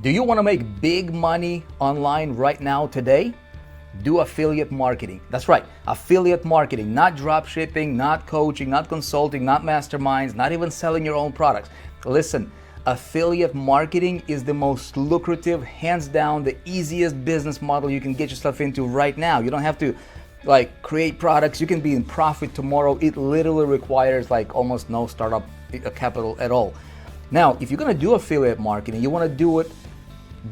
Do you want to make big money online right now today? Do affiliate marketing. That's right, affiliate marketing, not drop shipping, not coaching, not consulting, not masterminds, not even selling your own products. Listen, affiliate marketing is the most lucrative, hands down, the easiest business model you can get yourself into right now. You don't have to create products. You can be in profit tomorrow. It literally requires almost no startup capital at all. Now, if you're going to do affiliate marketing, you want to do it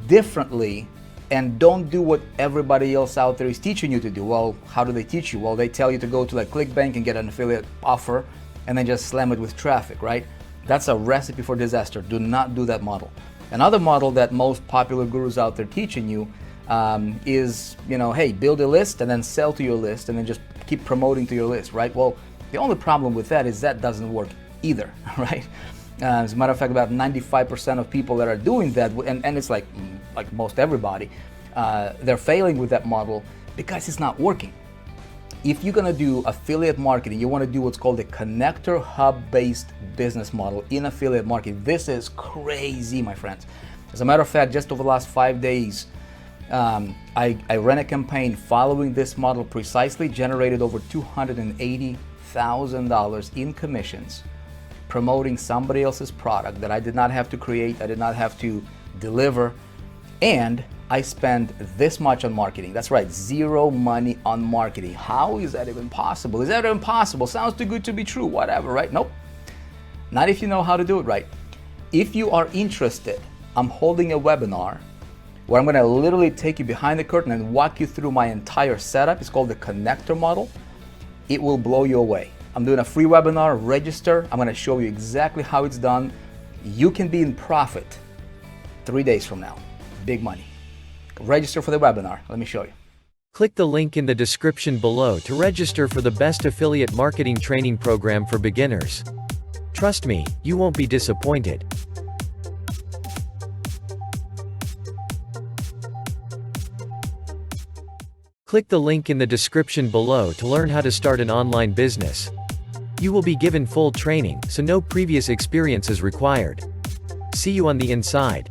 differently and don't do what everybody else out there is teaching you to do. Well, how do they teach you? Well, they tell you to go to ClickBank and get an affiliate offer and then just slam it with traffic, right? That's a recipe for disaster. Do not do that model. Another model that most popular gurus out there teaching you is, hey, build a list and then sell to your list and then just keep promoting to your list, right? Well, the only problem with that is that doesn't work either, right? As a matter of fact, about 95% of people that are doing that, and it's like most everybody, they're failing with that model because it's not working. If you're gonna do affiliate marketing, you wanna do what's called a connector hub-based business model in affiliate marketing. This is crazy, my friends. As a matter of fact, just over the last 5 days, I ran a campaign following this model precisely, generated over $280,000 in commissions, promoting somebody else's product that I did not have to create, I did not have to deliver, and I spend this much on marketing. That's right, zero money on marketing. How is that even possible? Is that even possible? Sounds too good to be true, whatever, right? Nope. Not if you know how to do it right. If you are interested, I'm holding a webinar where I'm gonna literally take you behind the curtain and walk you through my entire setup. It's called the connector model. It will blow you away. I'm doing a free webinar, register. I'm gonna show you exactly how it's done. You can be in profit 3 days from now, big money. Register for the webinar, let me show you. Click the link in the description below to register for the best affiliate marketing training program for beginners. Trust me, you won't be disappointed. Click the link in the description below to learn how to start an online business. You will be given full training, so no previous experience is required. See you on the inside.